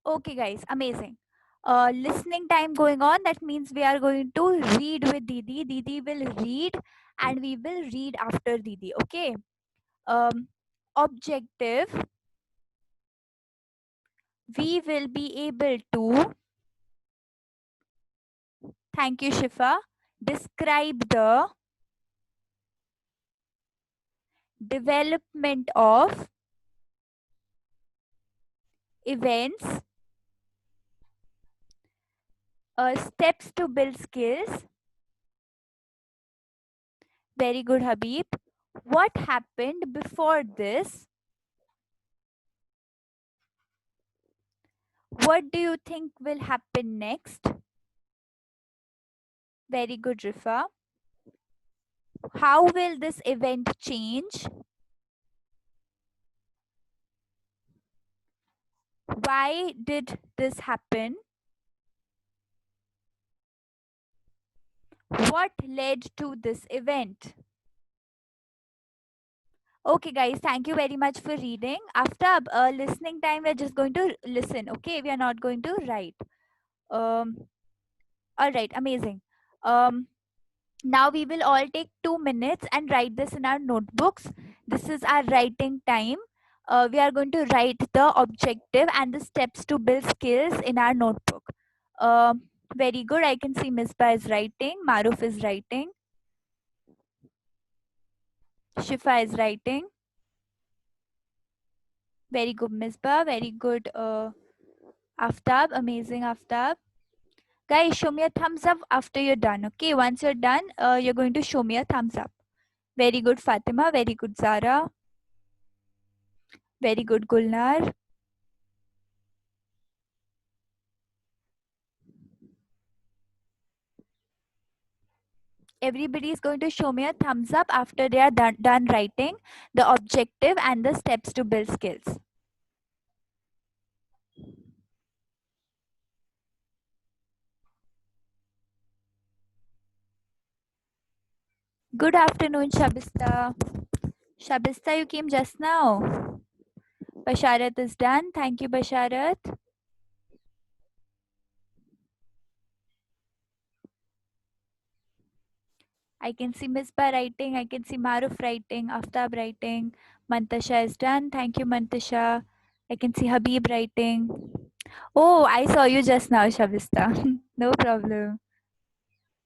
Okay, guys, amazing. Listening time going on. That means we are going to read with Didi. Didi will read, and we will read after Didi. Okay. Objective. We will be able to. Thank you, Shifa. Describe the development of events. Steps to build skills. Very good, Habib. What happened before this? What do you think will happen next? Very good, Rifa. How will this event change? Why did this happen? What led to this event? Okay, guys, thank you very much for reading. After listening time, we're just going to listen. Okay, we are not going to write. Um, all right, amazing. Um, now we will all take 2 minutes and write this in our notebooks. This is our writing time. We are going to write the objective and the steps to build skills in our notebook. Very good. I can see Misbah is writing. Maruf is writing. Shifa is writing. Very good, Misbah. Very good, Aftab. Amazing, Aftab. Guys, show me a thumbs up after you're done. Okay, once you're done, you're going to show me a thumbs up. Very good, Fatima. Very good, Zara. Very good, Gulnar. Everybody is going to show me a thumbs up after they are done writing the objective and the steps to build skills. Good afternoon, Shabista. Shabista, you came just now. Basharat is done. Thank you, Basharat. I can see Misbah writing. I can see Maruf writing. Aftab writing. Mantasha is done. Thank you, Mantasha. I can see Habib writing. Oh, I saw you just now, Shabista. No problem.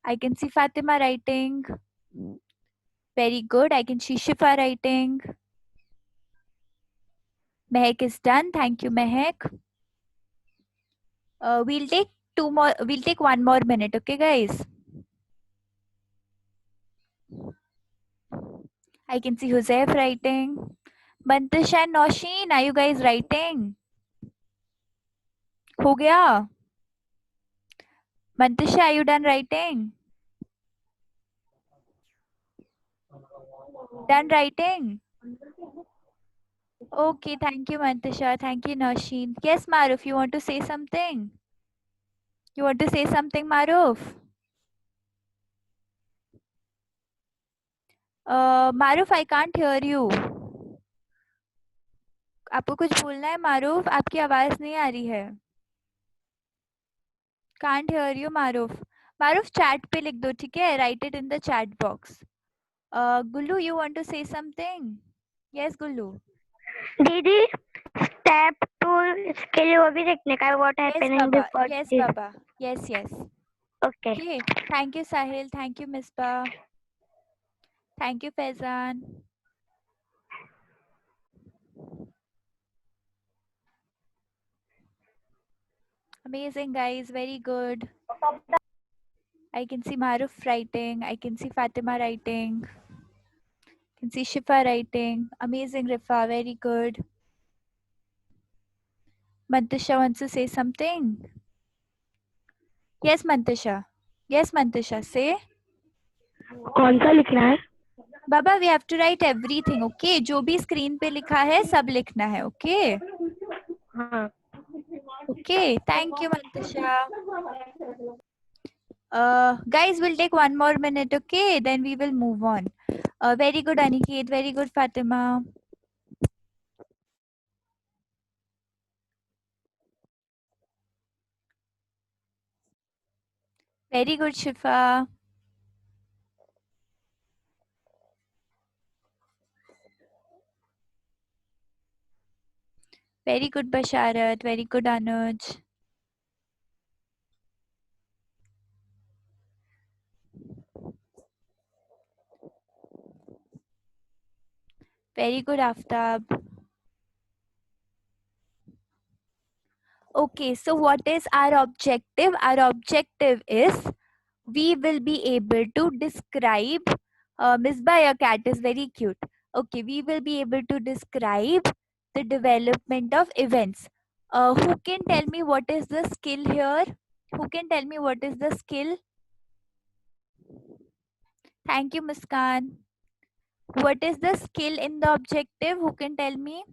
I can see Fatima writing. Very good. I can see Shifa writing. Mehek is done. Thank you, Mehek. We'll take two more. We'll take 1 more minute. Okay, guys. I can see Joseph writing. Bantish and Noshin, are you guys writing? हो गया? Mantisha, are you done writing? Done writing? Okay, thank you, Mantisha. Thank you, Noshin. Yes, Maruf, you want to say something? You want to say something, Maruf? Maruf, I can't hear you. आपको कुछ बोलना है मारूफ? आपकी आवाज नहीं आ रही है. Can't hear you, Maruf. Maruf, chat पे लिख दो, ठीक है? Write it in the chat box. Gullu, you want to say something? Yes, Gullu. दीदी step to skill वो भी देखने का है what Yes, happening Baba. before Yes, this. Baba. Yes, yes. Okay. Okay. Thank you, Sahil. Thank you, Misbah. Thank you, Faizan. Amazing, guys. Very good. I can see Maruf writing. I can see Fatima writing. I can see Shifa writing. Amazing, Rifa. Very good. Mantisha wants to say something. Yes, Mantisha. Yes, Mantisha. Say. कौन सा लिखना है? Baba, we have to write everything, okay? जो भी screen पे लिखा है सब लिखना है, okay? हाँ. Okay, thank you, Mantasha. Guys, we'll take 1 more minute, okay? Then we will move on. Very good, Aniket. Very good, Fatima. Very good, Shifa. Very good, Basharat. Very good, Anuj. Very good, Aftab. Okay, so what is our objective? Our objective is we will be able to describe. Miss Baya cat is very cute. Okay, we will be able to describe the development of events. Who can tell me what is the skill here? Who can tell me what is the skill? Thank you, Muskan. What is the skill in the objective? Who can tell me?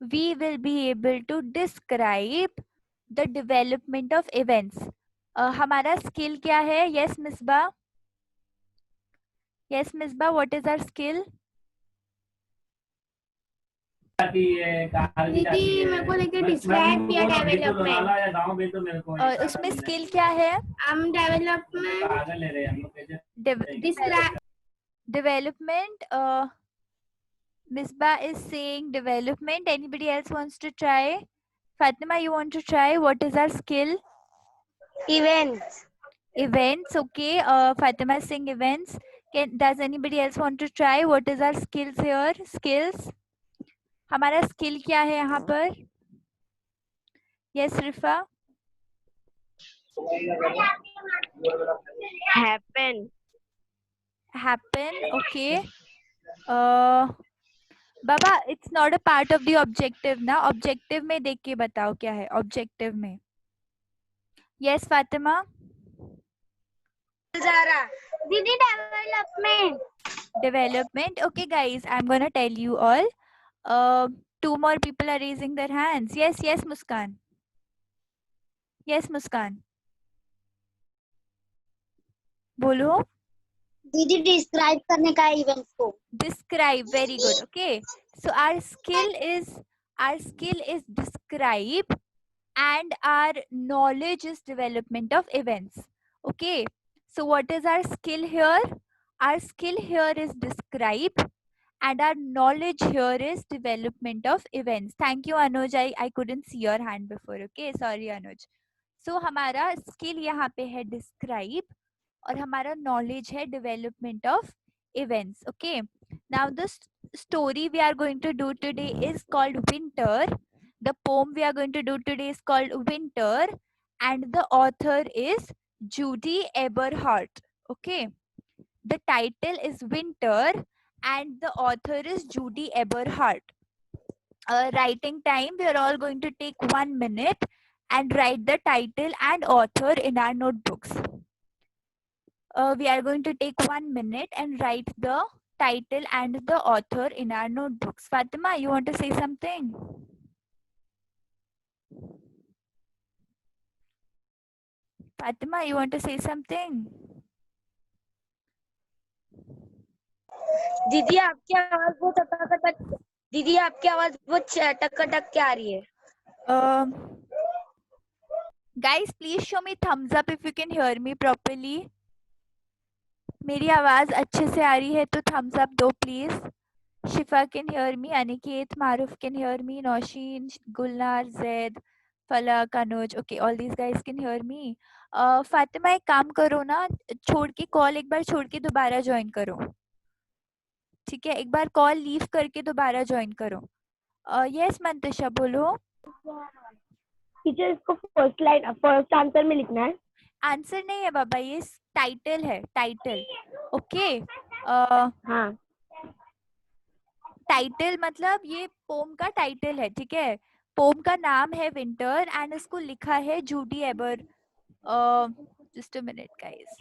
We will be able to describe the development of events. हमारा skill क्या है? Yes, Misbah. Yes, Misbah. What is our skill? दीदी मेरे को लेके describe या development उसमें skill क्या है? हम development Development. Misbah is saying development. Anybody else wants to try? Fatima, you want to try? What is our skill? Events Events. Okay. Fatima is saying events. Does anybody else want to try? What is our skills here? Skills. हमारा skill क्या है यहाँ पर? Yes, Rifa. Happen Happen. Okay. Baba, it's not a part of the objective ना. Objective में देख के बताओ क्या है objective में. Yes, Fatima. ज़ारा दीदी Development. Okay, guys, I'm gonna tell you all. Two more people are raising their hands. Yes, Muskan. Yes, Muskan. बोलो. दीदी डिस्क्राइब करने का इवेंट्स को Describe. Very good. Okay. So our skill is describe, and our knowledge is development of events. Okay. So what is our skill here? Our skill here is describe, and our knowledge here is development of events. Thank you, Anuj. I couldn't see your hand before. Okay. Sorry, Anuj. So हमारा skill यहाँ पे है describe, और हमारा knowledge है development of events. Okay. Now the story we are going to do today is called Winter. The poem we are going to do today is called Winter, and the author is Judy Eberhardt. Okay. The title is Winter, and the author is Judy Eberhardt. Writing time, we are all going to take 1 minute and write the title and author in our notebooks. We are going to take 1 minute and write the title and the author in our notebooks. Fatima, you want to say something? Fatima, you want to say something? दीदी आपकी आवाज बहुत अटक दीदी आपकी आवाज बहुत अटक के आ रही है Guys, please show me thumbs up if you can hear me properly. मेरी आवाज अच्छे से आ रही है तो thumbs up दो please. Shifa can hear me, Aniket, Maruf can hear me, Noshin, Gulnar, Zaid, Falak, Anuj. Okay, all these guys can hear me. Fatima, एक काम करो ना, छोड़ के कॉल एक बार छोड़ के दोबारा ज्वाइन करो. ठीक है, एक बार कॉल लीव करके दोबारा ज्वाइन करो. यस मंतशा, बोलो. टीचर इसको फर्स्ट आंसर में लिखना है आंसर नहीं है बाबा, ये टाइटल है, टाइटल. ओके. हाँ टाइटल मतलब ये पोम का टाइटल है. ठीक है, पोम का नाम है विंटर एंड इसको लिखा है जूडी एबर. Just a minute guys.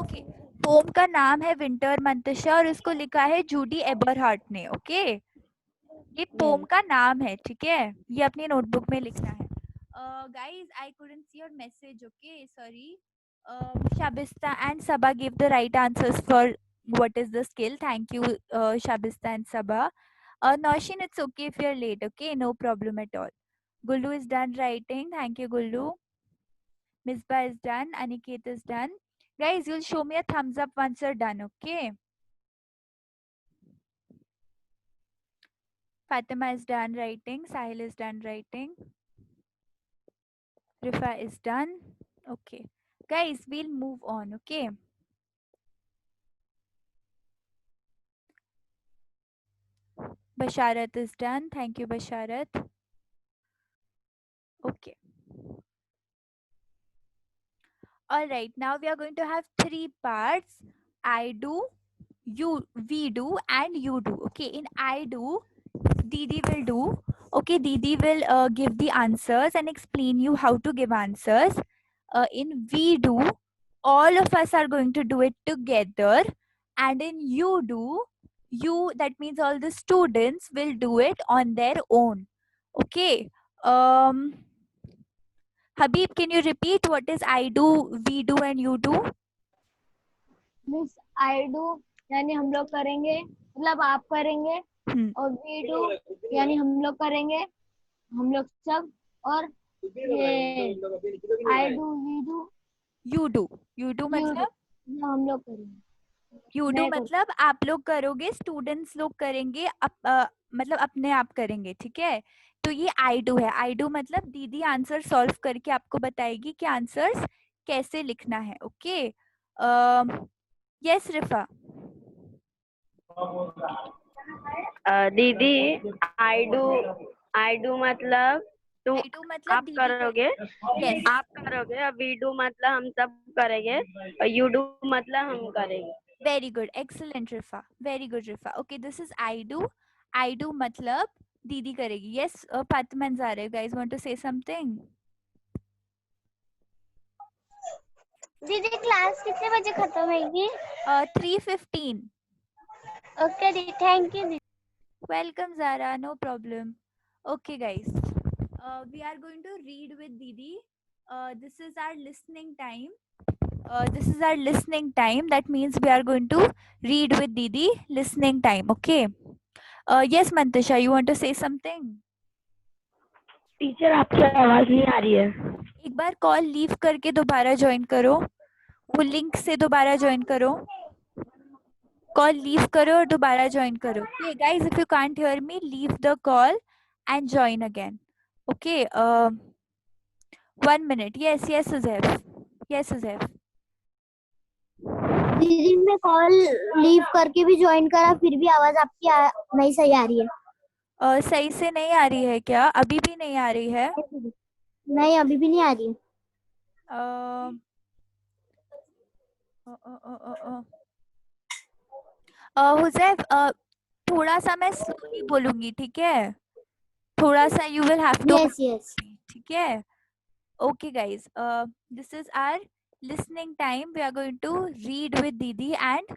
Okay, poem का नाम है विंटर मंतशा और इसको लिखा है जूडी एबरहार्ट ने. ओके, ये पोम का नाम है. ठीक है, ये अपनी नोटबुक में लिखना है. Guys, I couldn't see your message. Okay, sorry. Shabista and Sabha gave the right answers for what is the skill. Thank you, Shabista and Sabha. Naushin, it's okay if you're late, okay? No problem at all. Gullu is done writing. Thank you, Gullu. Misbah is done. Aniket is done. Guys, you'll show me a thumbs up once you're done, okay? Fatima is done writing. Sahil is done writing. Rifa is done. Okay. Guys, we'll move on, okay? Basharat is done. Thank you, Basharat. Okay. All right. Now we are going to have three parts. I do, we do, and you do. Okay. In I do, Didi will do. Okay. Didi will give the answers and explain you how to give answers. In we do, all of us are going to do it together. And in you do, that means all the students will do it on their own. Okay. Habib, can you repeat what is I do, we do, and you do? Means I do यानी हम लोग करेंगे, मतलब आप करेंगे, और we do यानी हम लोग करेंगे, हम लोग सब, और ये I do, we do, you do मतलब हम लोग करेंगे। यू डू मैं मतलब आप लोग करोगे, स्टूडेंट्स लोग करेंगे, मतलब अपने आप करेंगे, ठीक है? तो ये आई डू है। आई डू मतलब दीदी आंसर सॉल्व करके आपको बताएगी कि आंसर्स कैसे लिखना है। Okay, yes रिफा। दीदी आई डू मतलब तुम आई डू मतलब आप दीदी करोगे, यस, आप करोगे, और वी डू मतलब हम सब करेंगे, और यू डू मतलब हम करेंगे। Very good, excellent Rifa, very good Rifa. Okay, this is I do. I do मतलब दीदी करेगी। Yes Fatima Ansari, you guys want to say something? दीदी क्लास कितने बजे खत्म होगी? 3:15। ओके दीदी, थैंक यू दीदी। Welcome, Zara. No problem. Okay, guys. We are going to read with Didi. This is our listening time. This is our listening time. That means we are going to read with Didi. Listening time. Okay. Yes, Mantasha, you want to say something? Teacher आपकी आवाज नहीं आ रही है। एक बार call leave करके दोबारा join करो, वो लिंक से दोबारा ज्वाइन करो, कॉल लीव करो और दोबारा ज्वाइन करो। Okay guys, if you can't hear me, leave the call and join again. Okay, 1 minute. Yes, Suzef. Yes, Suzef. दीदी मैं कॉल लीव करके भी ज्वाइन करा, फिर भी आवाज आपकी नहीं सही आ रही है। सही से नहीं आ रही है क्या? अभी भी नहीं आ रही है? नहीं, अभी भी नहीं आ रही। हुजैफ, थोड़ा सा मैं स्लोली बोलूंगी, ठीक है? थोड़ा सा you will have to, yes, ठीक है? Okay, guys. This is our listening time. We are going to read with Didi, and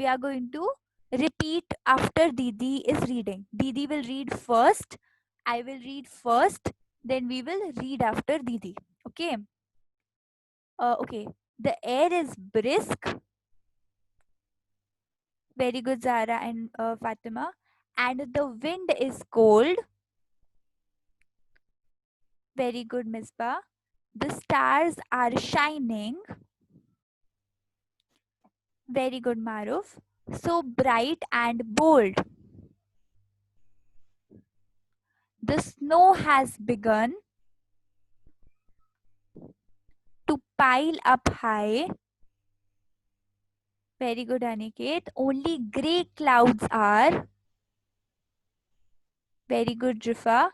we are going to repeat after Didi is reading. Didi will read first. I will read first. Then we will read after Didi. Okay. Okay. The air is brisk. Very good, Zara and Fatima. And the wind is cold. Very good, Misbah. The stars are shining. Very good, Maruf. So bright and bold. The snow has begun to pile up high. Very good, Aniket. Only grey clouds are. Very good, Rifa.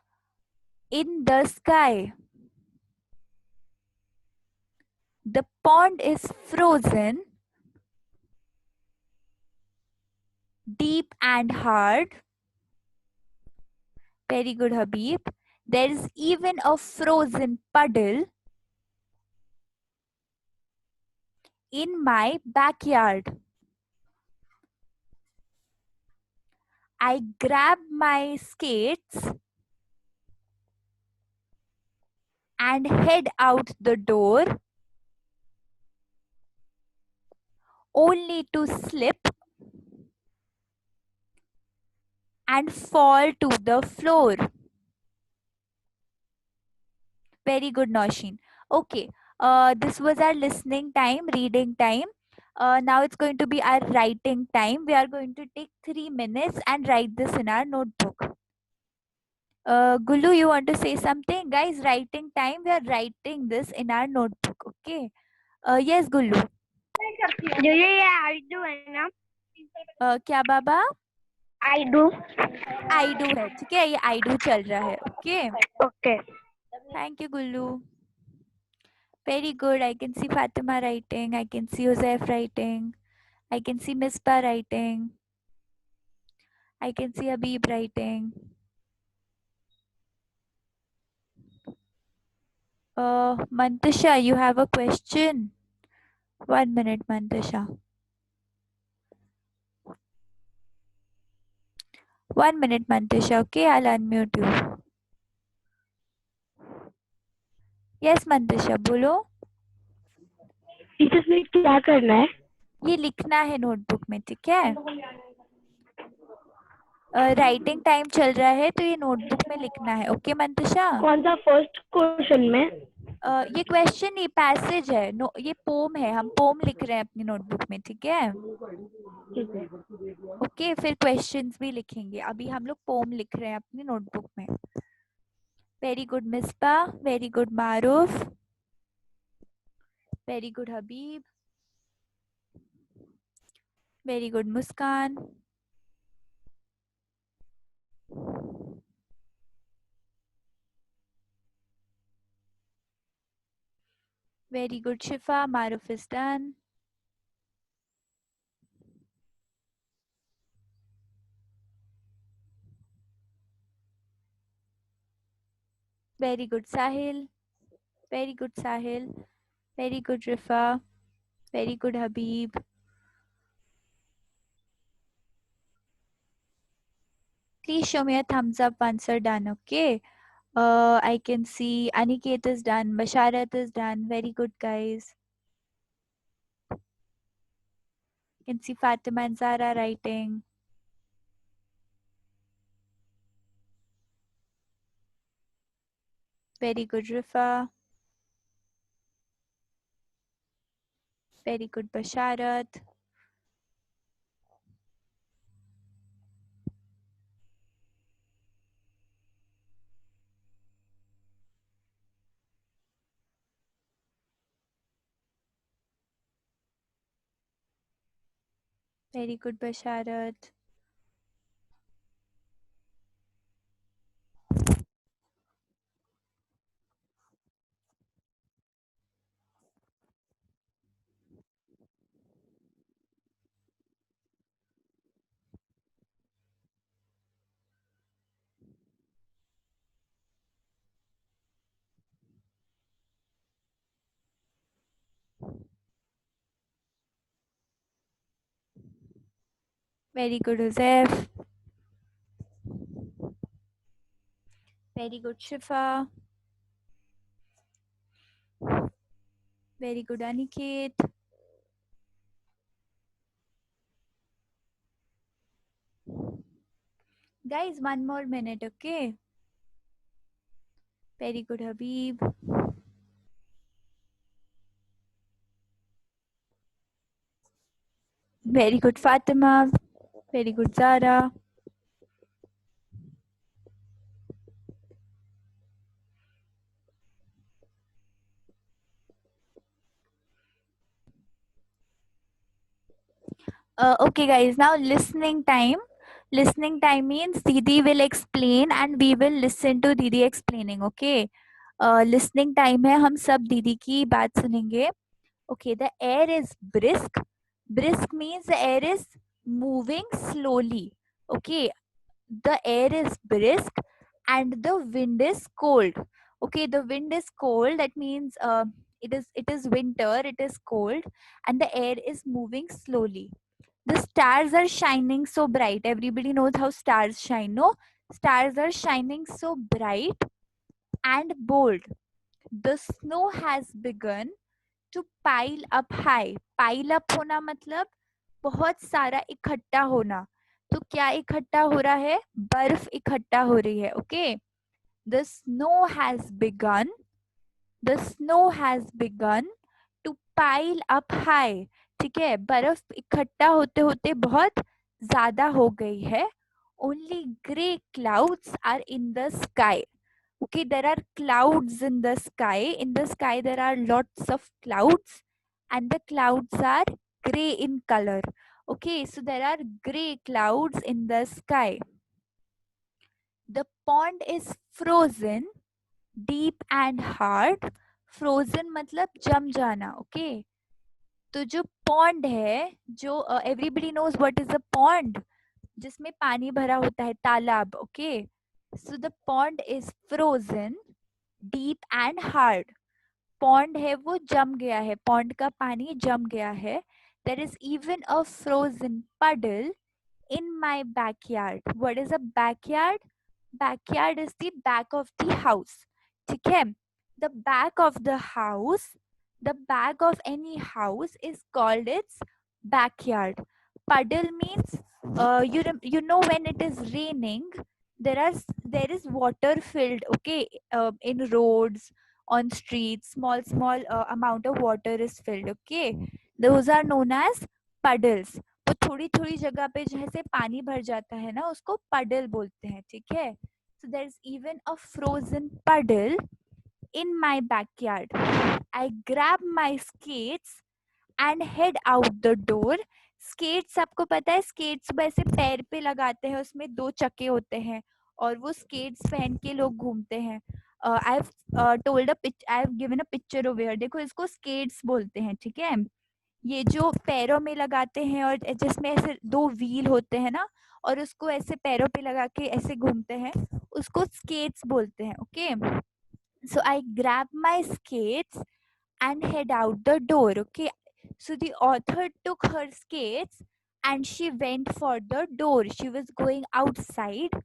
In the sky. The pond is frozen, deep and hard. Very good, Habib. There is even a frozen puddle in my backyard. I grab my skates and head out the door, only to slip and fall to the floor. Very good, Noshin. Okay, this was our listening time, reading time. Now it's going to be our writing time. We are going to take 3 minutes and write this in our notebook. Gulu, you want to say something? Guys, writing time. We are writing this in our notebook. Okay. Yes, Gulu. ये I do है ना? क्या बाबा? I do. I do है, ठीक है? ये I do चल रहा है. Okay. Okay. Thank you, Gulu. Very good. I can see Fatima writing. I can see Joseph writing. I can see Mispa writing. I can see Habib writing. Mantasha, you have a question? 1 minute, Mantasha. 1 minute, Mantasha. Okay, I'll unmute you. Yes, Mantasha, बोलो. Teachers में क्या करना है? ये लिखना है notebook में, ठीक है? राइटिंग टाइम चल रहा है तो ये नोटबुक में लिखना है. ओके मंतशा? कौन सा फर्स्ट क्वेश्चन में? ये क्वेश्चन नहीं, पैसेज है. नो, ये पोम है. हम पोम लिख रहे हैं अपनी नोटबुक में, ठीक है? ओके, फिर क्वेश्चंस भी लिखेंगे. अभी हम लोग पोम लिख रहे हैं अपनी नोटबुक में. Very good Misba, very good Maroof, very good Habib, very good Muskan. Very good, Shifa. Maruf is done. Very good, Sahil. Very good, Sahil. Very good, Rifa. Very good, Habib. Please show me a thumbs up once you're done, okay? I can see Aniket is done. Basharat is done. Very good, guys. You can see Fatima and Zara writing. Very good, Rifa. Very good, Basharat. Very good, Basharat. Very good, Joseph. Very good, Shifa. Very good, Aniket. Guys, 1 more minute, okay? Very good, Habib. Very good, Fatima. Very good, Zara. Okay, guys, now listening time. Listening time means Didi will explain and we will listen to Didi explaining, okay? Listening time है, हम सब दीदी की बात सुनेंगे. Okay, the air is brisk. Brisk means the air is moving slowly. Okay, the air is brisk and the wind is cold. Okay, the wind is cold. That means it is winter. It is cold, and the air is moving slowly. The stars are shining so bright. Everybody knows how stars shine. No, stars are shining so bright and bold. The snow has begun to pile up high. Pile up होना मतलब बहुत सारा इकट्ठा होना. तो क्या इकट्ठा हो रहा है? बर्फ इकट्ठा हो रही है. Okay, the snow has begun, the snow has begun to pile up high. ठीक है, बर्फ इकट्ठा होते होते बहुत ज्यादा हो गई है. Only grey clouds are in the sky. Okay, there are clouds in the sky. In the sky there are lots of clouds and the clouds are gray in color. Okay, so there are gray clouds in the sky. The pond is frozen deep and hard. Frozen मतलब जम जाना. Okay, तो जो pond है, जो everybody knows what is a pond, जिसमें पानी भरा होता है, तालाब. Okay, so the pond is frozen deep and hard. Pond है वो जम गया है, पॉन्ड का पानी जम गया है. There is even a frozen puddle in my backyard. What is a backyard? Backyard is the back of the house. ठीक है, the back of the house, the back of any house is called its backyard. puddle means you know when it is raining there is water filled. Okay, in roads, on streets, small amount of water is filled. Okay, those are known as puddles. तो थोड़ी थोड़ी जगह पे जैसे पानी भर जाता है ना, उसको puddle बोलते हैं. ठीक है, so there is even a frozen puddle in my backyard. I grab my skates and head out the door. Skates आपको पता है, स्केट्स वैसे पैर पे लगाते हैं, उसमें 2 चक्के होते हैं और वो स्केट्स पहन के लोग घूमते हैं. I have given a picture over here. देखो, इसको स्केट्स बोलते हैं. ठीक है, ये जो पैरों में लगाते हैं और जिसमें ऐसे 2 व्हील होते हैं ना, और उसको ऐसे पैरों पे लगा के ऐसे घूमते हैं, उसको स्केट्स बोलते हैं. Okay, so I grab my skates and head out the door. Okay, so the author took her skates and she went for the door. She was going outside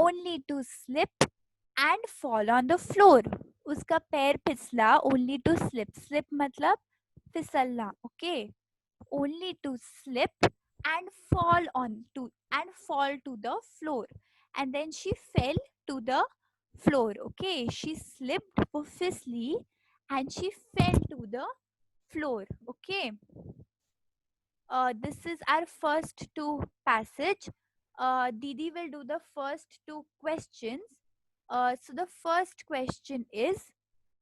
only to slip and fall on the floor. उसका पैर फिसला, only to slip. Slip मतलब फिसलना. Okay, only to slip and fall to the floor, and then she fell to the floor. Okay, she slipped वो फिसली and she fell to the floor. Okay, this is our first 2 passage. Didi will do the first 2 questions. So the first question is,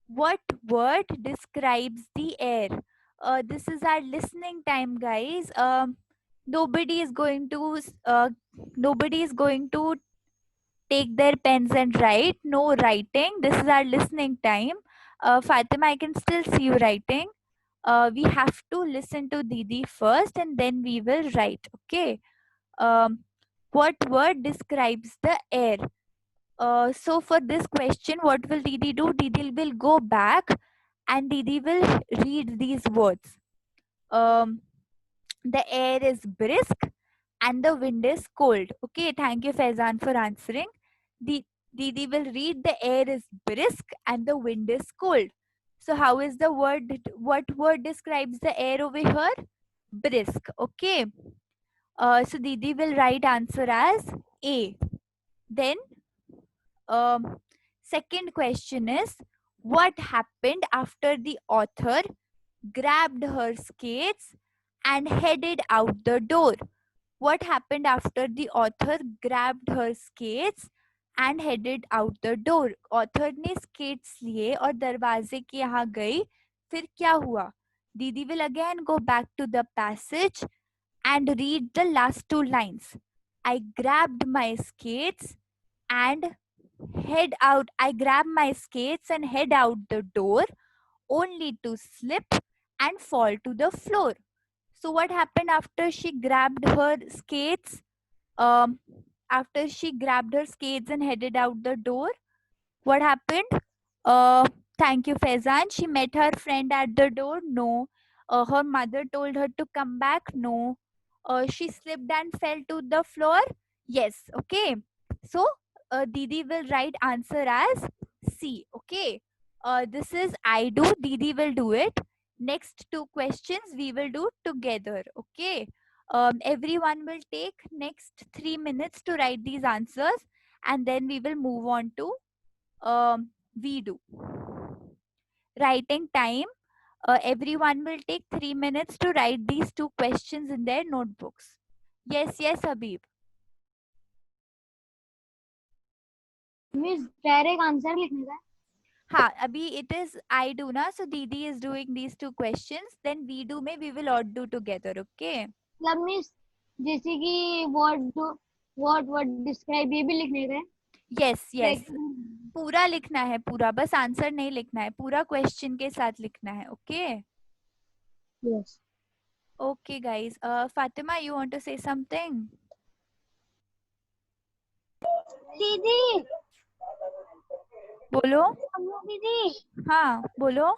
what word describes the air? This is our listening time, guys. Nobody is going to take their pens and write. No writing. This is our listening time. Fatima, I can still see you writing. We have to listen to Didi first and then we will write. Okay. What word describes the air? So for this question, what will Didi do? Didi will go back and Didi will read these words. The air is brisk and the wind is cold. Okay, thank you Faizan for answering. Didi will read the air is brisk and the wind is cold. So how is the word, what word describes the air over here? Brisk. Okay. So Didi will write answer as A. Then second question is, what happened after the author grabbed her skates and headed out the door? What happened after the author grabbed her skates and headed out the door? Author ने skates लिए और दरवाजे के यहाँ गई, फिर क्या हुआ? Didi will again go back to the passage and read the last 2 lines. I grabbed my skates and head out. I grabbed my skates and head out the door only to slip and fall to the floor. So what happened after she grabbed her skates? After she grabbed her skates and headed out the door, what happened? Thank you, Faizan. She met her friend at the door. No. Her mother told her to come back. No. She slipped and fell to the floor. Yes. Okay. So Didi will write answer as C. Okay. This is I do. Didi will do it. Next 2 questions we will do together. Okay. Everyone will take next 3 minutes to write these answers, and then we will move on to we do. Writing time. Everyone will take 3 minutes to write these 2 questions in their notebooks. Yes, Habib. Miss direct answer लिखने का हाँ, अभी it is I do ना, so Didi is doing these 2 questions, then we do में we will all do together, okay? मतलब miss जैसे कि what describe ये भी लिखने का है Yes, Like, पूरा लिखना है, पूरा, बस आंसर नहीं लिखना है, पूरा क्वेश्चन के साथ लिखना है, okay? yes. Okay guys, Fatima, you want to say something? दीदी बोलो. दीदी हाँ, बोलो.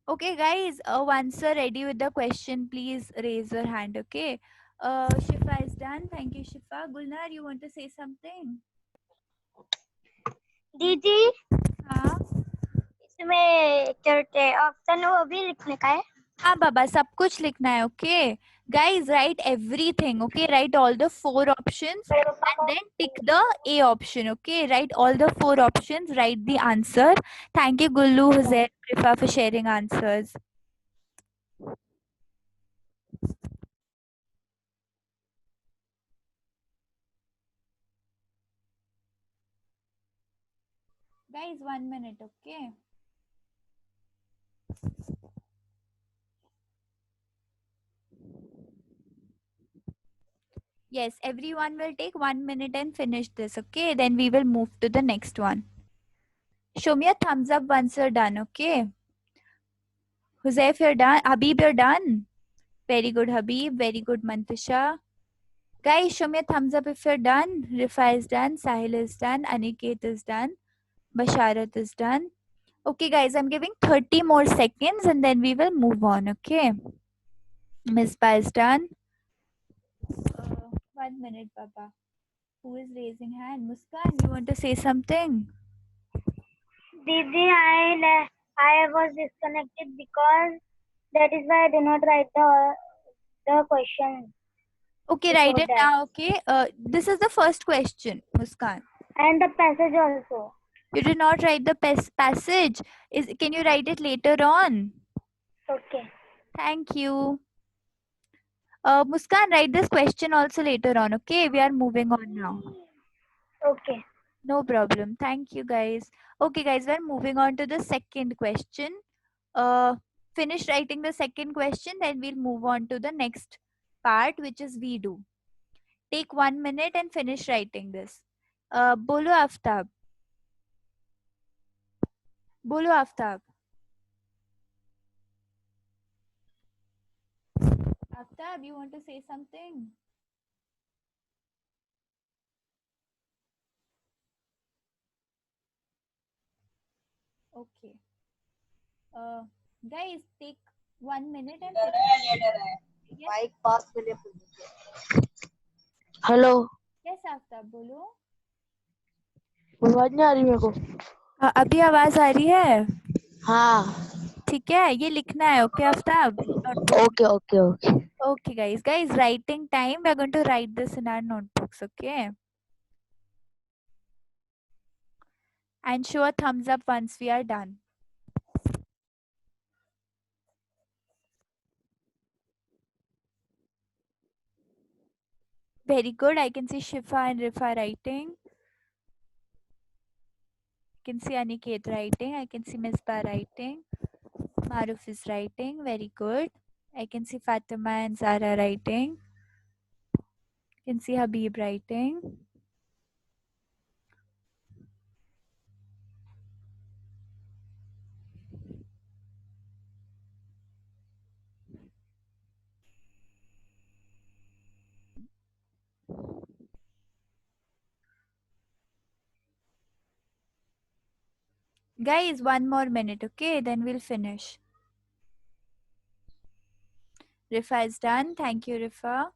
Okay guys, once you're ready with the question, please raise your hand, okay? Shifa is done. Thank you, Shifa. Gulnar, you want to say something? दीदी हाँ. इसमें क्या option वो भी लिखने का है हाँ बाबा, सब कुछ लिखना है, okay? Guys, write everything, okay? Write all the 4 options and then tick the A option, okay? Write all the 4 options, write the answer. Thank you, Gullu, Huzair, Rifa for sharing answers. Guys, 1 minute, okay? Yes, everyone will take 1 minute and finish this, okay? Then we will move to the next one. Show me a thumbs up once you're done, okay? Huzaif, you're done. Habib, you're done. Very good, Habib. Very good, Mantisha. Guys, show me a thumbs up if you're done. Rifa is done. Sahil is done. Aniket is done. Basharat is done. Okay, guys, I'm giving 30 more seconds and then we will move on, okay? Misbah is done. 1 minute, Papa. Who is raising hand? Muskan, you want to say something? दीदी I was disconnected because that is why I did not write the question. Okay, write it now, okay? This is the first question, Muskan. And the passage also. You did not write the passage. Can you write it later on? Okay. Thank you. Muskan, write this question also later on, okay? We are moving on now. Okay. No problem. Thank you, guys. Okay, guys, we're moving on to the second question. Finish writing the second question, then we'll move on to the next part, which is we do. Take 1 minute and finish writing this. Bolo Aftab. Bolo Aftab. Aftab, you want to say something? Okay. Guys, take 1 minute and Mic pass के लिए hello yes, Aftab बोलो. आवाज नहीं आ रही मेरे को अभी आवाज आ रही है? हाँ ठीक है, ये लिखना है, okay Aftab? Okay okay okay Okay, guys, writing time. We're going to write this in our notebooks, okay? And show a thumbs up once we are done. Very good. I can see Shifa and Rifa writing. I can see Aniket writing. I can see Misbah writing. Maruf is writing. Very good. I can see Fatima and Zara writing. I can see Habib writing. Guys, 1 more minute, okay? Then we'll finish. Rifa is done. Thank you, Rifa.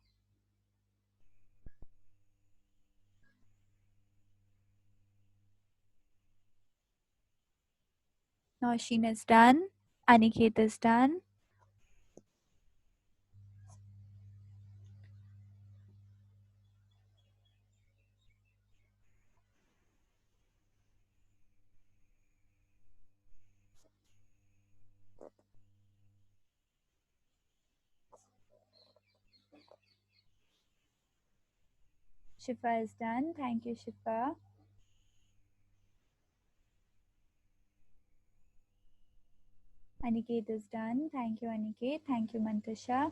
Nosheen is done. Aniket is done. Shifa is done. Thank you, Shifa. Aniket is done. Thank you, Aniket. Thank you, Mantasha.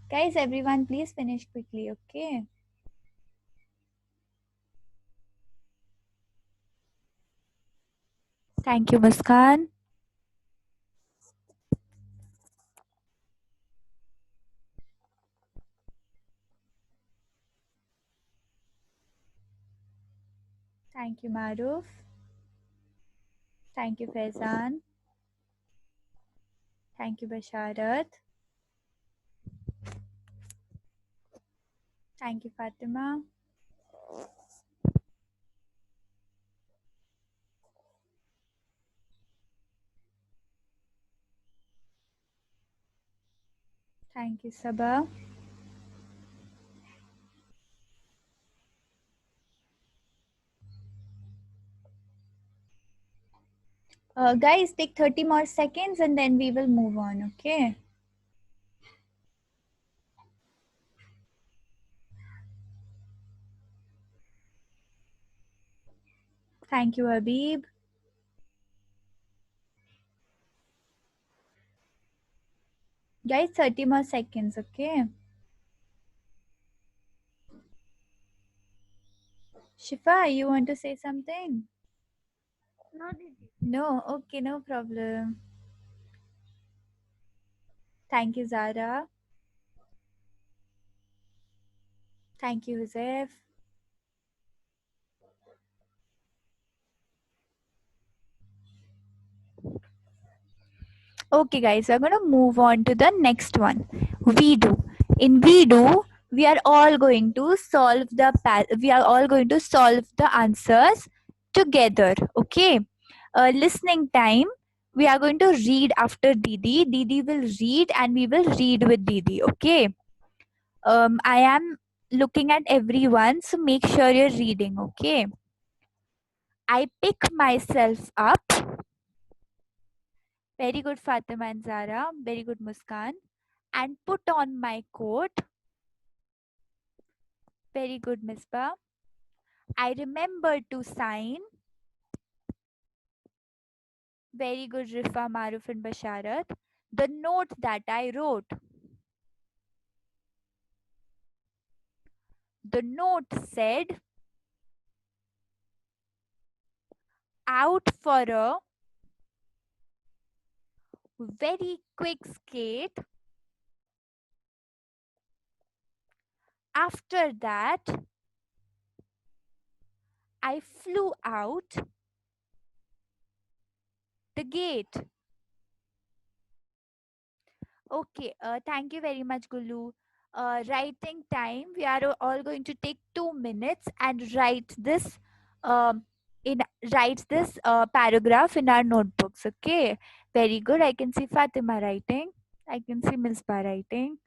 Guys, everyone, please finish quickly, okay? Thank you, Muskan. Thank you, Maruf. Thank you, Faizan. Thank you, Basharat. Thank you, Fatima. Thank you, Sabah. Guys, take 30 more seconds and then we will move on, okay? Thank you, Habib. Guys, 30 more seconds, okay? Shifa, you want to say something? No, Didi. No, okay, no problem. Thank you, Zara. Thank you, Joseph. Okay, guys, we're going to move on to the next one. We do. In we do, we are all going to solve the answers together. Okay. Listening time. We are going to read after Didi. Didi will read and we will read with Didi. Okay. I am looking at everyone, so make sure you're reading. Okay. I pick myself up. Very good, Fatima and Zara. Very good, Muskan. And put on my coat. Very good, Misbah. I remember to sign. Very good, Rifa, Maruf, and Basharat. The note that I wrote. The note said, out for a very quick skate. After that, I flew out the gate. Okay, thank you very much, Gulu. Writing time, we are all going to take 2 minutes and write this in write this paragraph in our notebooks. Okay, very good. I can see Fatima writing. I can see Misbah writing.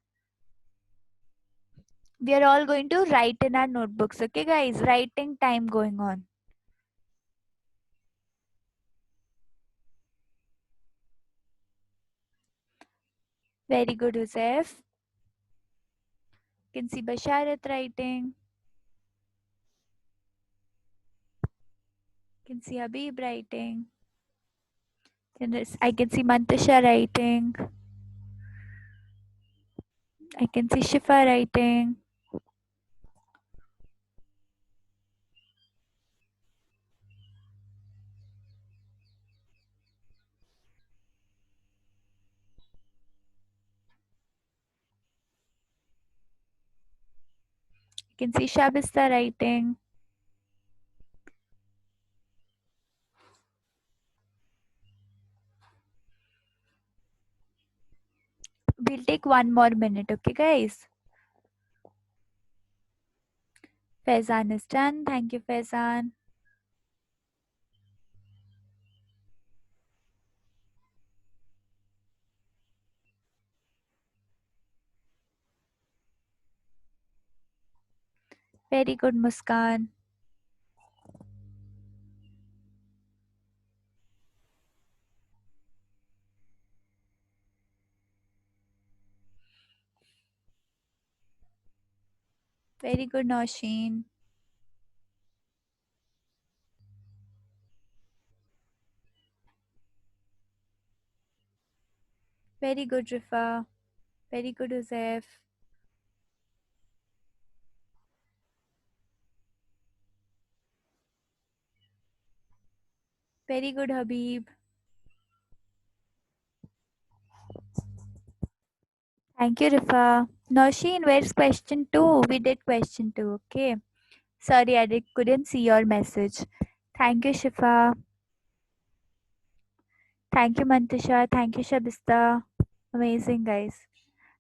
We are all going to write in our notebooks. Okay, guys, writing time going on. Very good, Joseph. You can see Basharat writing. You can see Habib writing. I can see Mantasha writing. I can see Shifa writing. I can see Shabista writing. We'll take 1 more minute, okay, guys? Faizan is done. Thank you, Faizan. Very good, Muskan. Very good, Nosheen. Very good, Rifa. Very good, Joseph. Very good, Habib. Thank you, Rifa. Nosheen, where's question 2? We did question 2, okay? Sorry, I couldn't see your message. Thank you, Shifa. Thank you, Mantisha. Thank you, Shabista. Amazing, guys.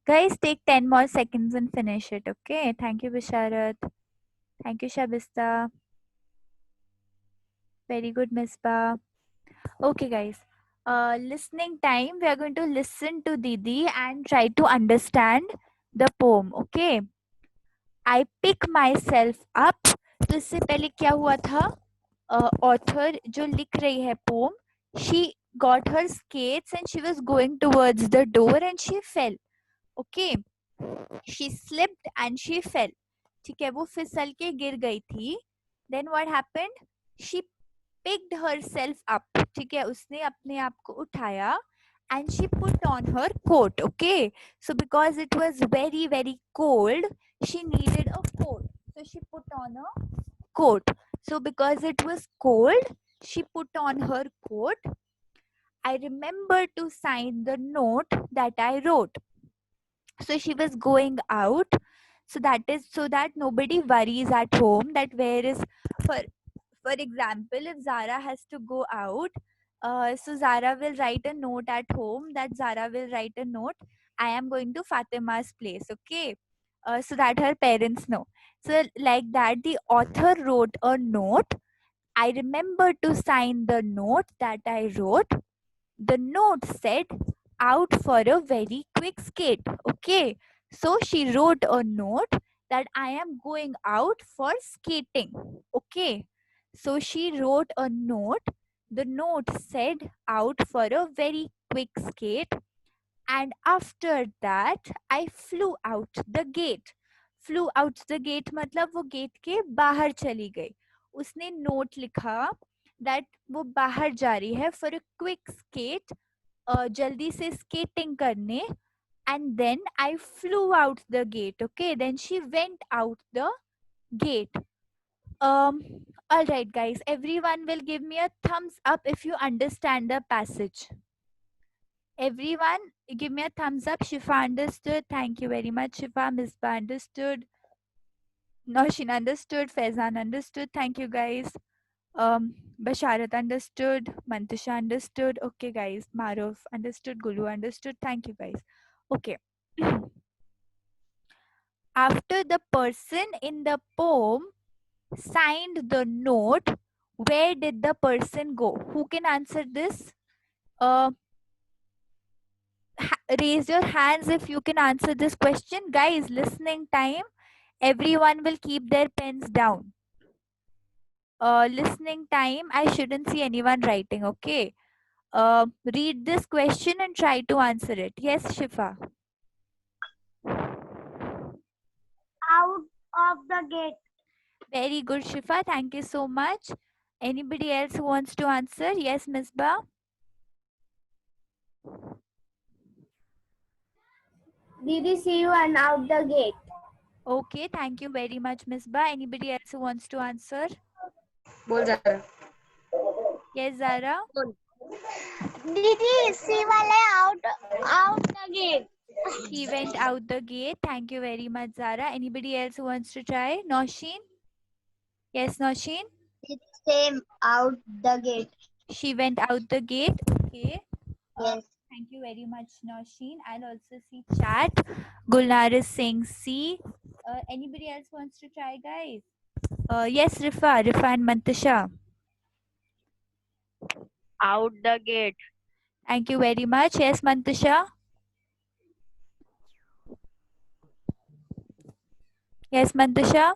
Guys, take 10 more seconds and finish it, okay? Thank you, Bisharat. Thank you, Shabista. Very good, Misbah. Okay, guys. Listening time. We are going to listen to Didi and try to understand the poem, okay? I pick myself up. तो इससे पहले क्या हुआ था? Author जो लिख रही है poem, she got her skates and she was going towards the door and she fell. Okay, she slipped and she fell. ठीक है, वो फिसल के गिर गई थी. Then what happened? She picked herself up. ठीक है, उसने अपने आप को उठाया and she put on her coat. Okay, so because it was very very cold, she needed a coat. So she put on a coat. So because it was cold, she put on her coat. I remember to sign the note that I wrote. So she was going out. So that is so that nobody worries at home that where is, for example, if Zara has to go out, so Zara will write a note at home that Zara will write a note, I am going to Fatima's place, okay? So that her parents know. So like that, the author wrote a note. I remember to sign the note that I wrote. The note said, out for a very quick skate. Okay. So she wrote a note that I am going out for skating. Okay. So she wrote a note. The note said, out for a very quick skate. And after that, I flew out the gate. Flew out the gate मतलब वो gate के बाहर चली गई. उसने note लिखा that वो बाहर जा रही है for a quick skate, जल्दी से skating करने. And then I flew out the gate. Okay, then she went out the gate. All right, guys. Everyone will give me a thumbs up if you understand the passage. Everyone, give me a thumbs up. Shifa understood. Thank you very much, Shifa. Misbah understood. Noshin understood. Faizan understood. Thank you, guys. Basharat understood. Mantisha understood. Okay, guys. Maruf understood. Gulu understood. Thank you, guys. Okay. After the person in the poem signed the note, where did the person go? Who can answer this? Raise your hands if you can answer this question. Guys, listening time. Everyone will keep their pens down. Listening time. I shouldn't see anyone writing, okay? Read this question and try to answer it. Yes, Shifa. Out of the gate. Very good, Shifa. Thank you so much. Anybody else who wants to answer? Yes, Misbah. Didi, see you and out the gate. Okay, thank you very much, Misbah. Anybody else who wants to answer? बोल Zara. Yes, Zara. Didi, see wale out the gate. He went out the gate. Thank you very much, Zara. Anybody else who wants to try? Nosheen? Yes, Nosheen? It's same out the gate. She went out the gate. Okay. Yes. Thank you very much, Nosheen. I'll also see chat. Gulnar is saying C. Anybody else wants to try, guys? Yes, Rifa and Mantasha. Out the gate. Thank you very much. Yes, Mantasha. Yes, Mantasha.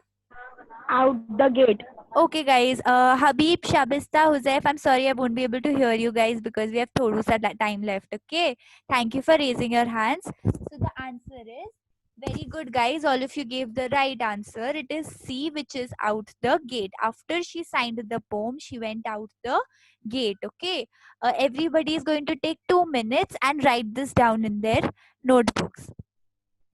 out the gate. Okay, guys. Habib, Shabista, Huzaif, I'm sorry I won't be able to hear you guys because we have thoda sa time left. Okay. Thank you for raising your hands. So the answer is very good, guys. All of you gave the right answer. It is C, which is out the gate. After she signed the poem, she went out the gate. Okay. Everybody is going to take 2 minutes and write this down in their notebooks.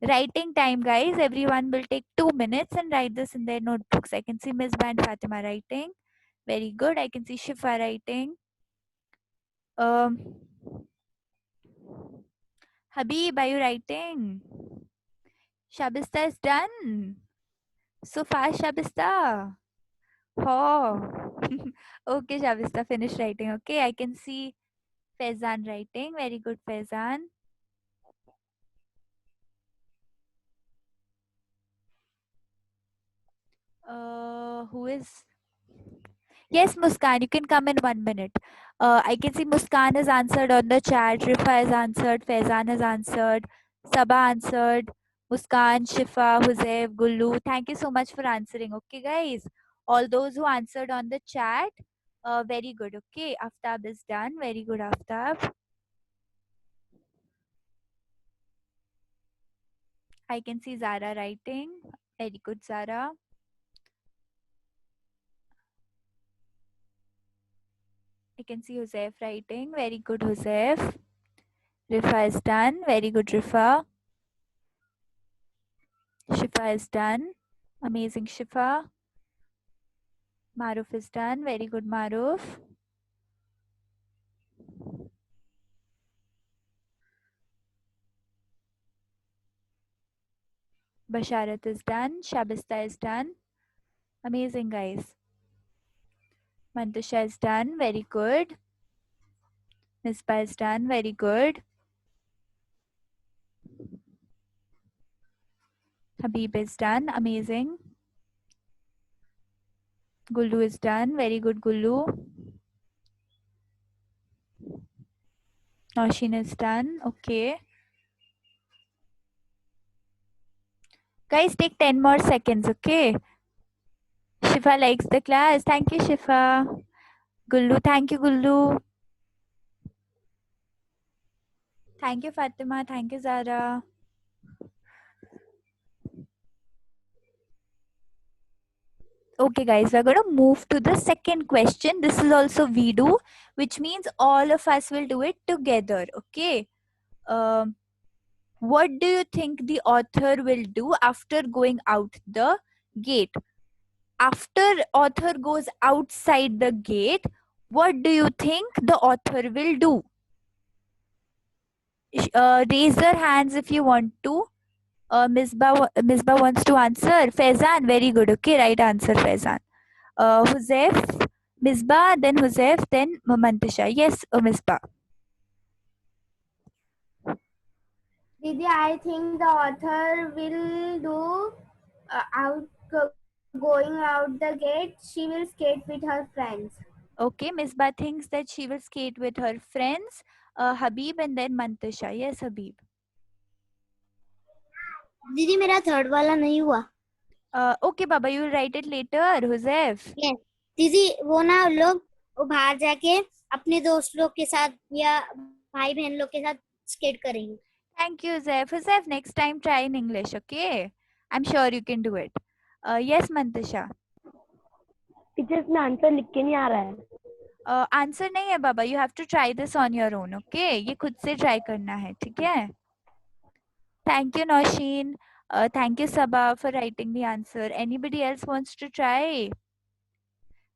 Writing time, guys. Everyone will take 2 minutes and write this in their notebooks. I can see Miss Band Fatima writing. Very good. I can see Shifa writing. Habib, are you writing? Shabista is done. So fast, Shabista. Oh. Okay, Shabista, finish writing. Okay, I can see Faizan writing. Very good, Faizan. Who is? Yes, Muskan, you can come in 1 minute. I can see Muskan has answered on the chat. Rifa has answered. Faizan has answered. Sabah answered. Muskan, Shifa, Huzaif, Gullu. Thank you so much for answering. Okay, guys. All those who answered on the chat, very good. Okay, Aftab is done. Very good, Aftab. I can see Zara writing. Very good, Zara. I can see Huzaif writing. Very good, Huzaif. Rifa is done. Very good, Rifa. Shifa is done. Amazing, Shifa. Maruf is done. Very good, Maruf. Basharat is done. Shabista is done. Amazing, guys. Mantusha is done. Very good. Misbah is done. Very good. Habib is done. Amazing. Gullu is done. Very good, Gullu. Noshin is done. Okay. Guys, take 10 more seconds, okay? Shifa likes the class. Thank you, Shifa. Gullu, thank you, Gullu. Thank you, Fatima. Thank you, Zara. Okay, guys, we're going to move to the second question. This is also we do, which means all of us will do it together. Okay. What do you think the author will do after going out the gate? After author goes outside the gate, what do you think the author will do? Raise your hands if you want to. Misbah wants to answer. Faizan, very good. Okay, right answer, Faizan. Huzaif, Misbah, then Huzaif, then Mantisha. Yes, Misbah. Didi, I think the author will do going out the gate. She will skate with her friends. Okay, Misbah thinks that she will skate with her friends. Habib and then Mantisha. Yes, Habib. दीदी मेरा third वाला नहीं हुआ. Okay, Baba, you will write it later, Huzaif. Yes. दीदी वो ना लोग वो बाहर जाके अपने दोस्त लोग के साथ या भाई बहन लोग के साथ स्केट करेंगे. Thank you, Huzaif. Huzaif, next time try in English, okay? I'm sure you can do it. Yes, Mantisha. Teacher इसमें आंसर लिख के नहीं आ रहा है. आंसर नहीं है बाबा. You have to try this on your own, okay? ये खुद से try करना है, ठीक है? Thank you, Noshin. Thank you, Sabah, for writing the answer. Anybody else wants to try?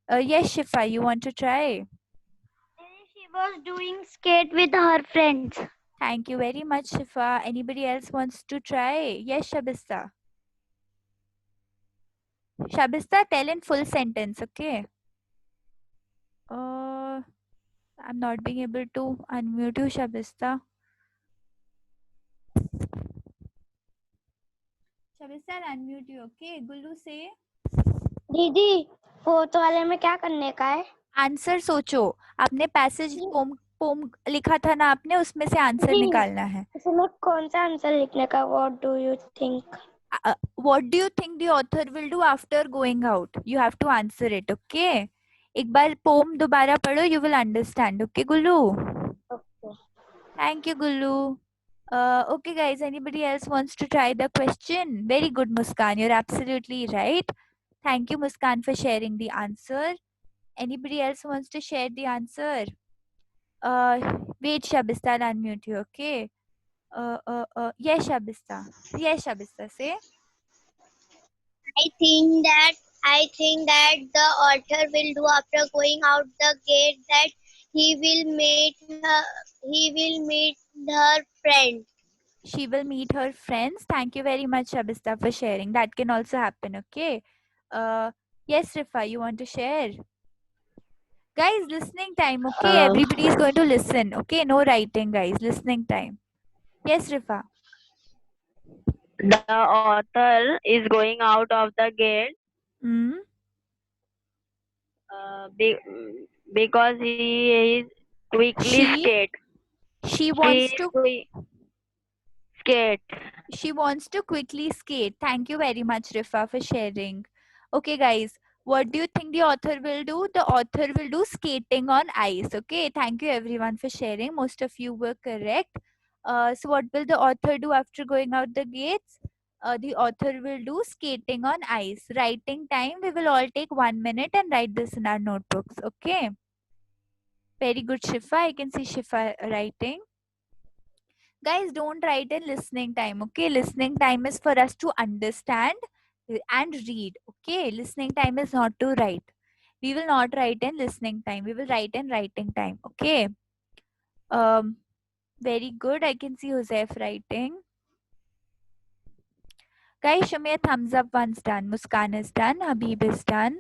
Yes, Shifa, you want to try? She was doing skate with her friends. Thank you very much, Shifa. Anybody else wants to try? Yes, Shabista. Shabista, tell in full sentence, okay? I'm not being able to unmute you, Shabista. Shabista, I'll unmute you, okay? Gullu, say. दीदी fourth वाले में क्या करने का है? Answer सोचो. आपने passage pome लिखा था ना आपने, उसमें से आंसर निकालना है. इसमें कौन सा आंसर लिखने का? What do you think? what do you think the author will do after going out? You have to answer it, okay? एक बार poem दोबारा पढ़ो, you will understand, okay, Gullu? Okay. Thank you, Gullu. Okay, guys, anybody else wants to try the question? Very good, Muskan. You're absolutely right. Thank you, Muskan, for sharing the answer. Anybody else wants to share the answer? Wait, Shabista, I'll unmute you, okay? Yes, Shabista. Yes, Shabista, say. I think that the author will do after going out the gate that he will meet her friend. She will meet her friends. Thank you very much, Shabista, for sharing. That can also happen, okay? Yes, Rifa, you want to share? Guys, listening time, okay? Everybody is going to listen, okay? No writing, guys. Listening time. Yes, Rifa. The author is going out of the gate Hmm? uh, be, because he is quickly She skate. she She wants is to skate. she wants to quickly skate. Thank you very much, Rifa, for sharing. Okay, guys, what do you think the author will do? The author will do skating on ice. Okay, thank you everyone for sharing. Most of you were correct. So, what will the author do after going out the gates? The author will do skating on ice. Writing time, we will all take 1 minute and write this in our notebooks. Okay, very good, Shifa. I can see Shifa writing. Guys, don't write in listening time, okay? Listening time is for us to understand and read, okay? Listening time is not to write. We will not write in listening time. We will write in writing time, okay? Very good. I can see Joseph writing. Guys, show me a thumbs up once done. Muskan is done. Habib is done.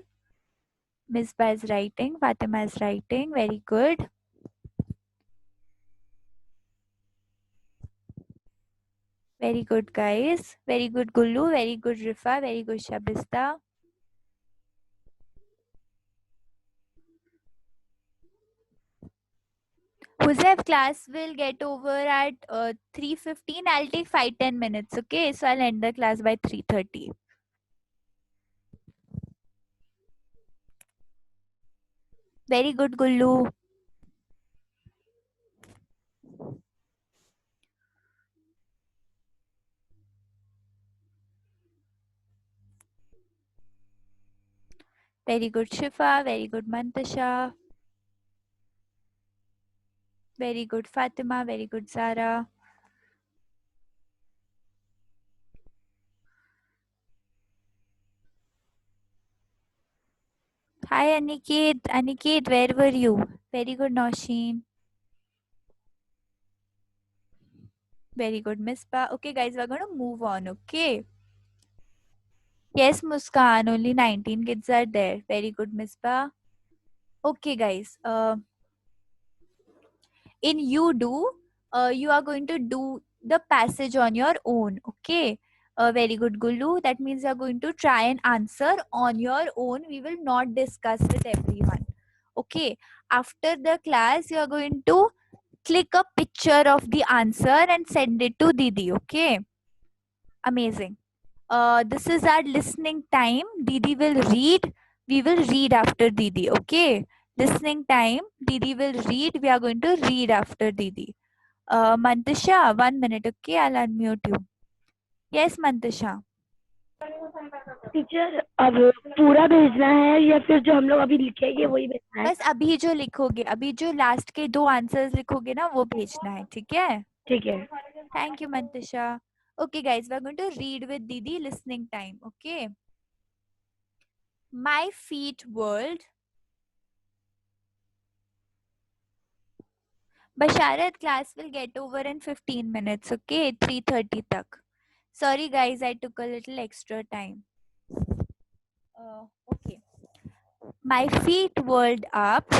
Misbah is writing. Fatima is writing. Very good. Very good, guys. Very good, Gullu. Very good, Rifa. Very good, Shabista. Hussein, class will get over at 3:15. I'll take 5-10 minutes, okay? So I'll end the class by 3:30. Very good, Gullu. Very good, Shifa. Very good, Mantasha. Very good, Fatima. Very good, Zara. Hi, Aniket. Aniket, where were you? Very good, Noshin. Very good, Mispa. Okay, guys, we're going to move on, okay? Yes, Muskan. Only 19 kids are there. Very good, Mispa. Okay, guys. In you do, you are going to do the passage on your own, okay? Very good, Gulu. That means you are going to try and answer on your own. We will not discuss with everyone, okay? After the class, you are going to click a picture of the answer and send it to Didi, okay? Amazing. This is our listening time. Didi will read. We will read after Didi, okay? Listening time. Didi will read. We are going to read after Didi. Mantasha, 1 minute, okay? I'll unmute you. Yes, Mantasha. Teacher अब पूरा भेजना है या फिर जो हम लोग अभी लिखेंगे वही भेजना है? बस अभी जो लिखोगे, अभी जो लास्ट के 2 आंसर्स लिखोगे ना, वो भेजना है, ठीक है? ठीक है. Thank you, Mantasha. Okay, guys, we're going to read with Didi listening time, okay? My feet world. Basharat, class will get over in 15 minutes, okay? 3:30 tak. Sorry, guys, I took a little extra time. Okay. My feet whirled up.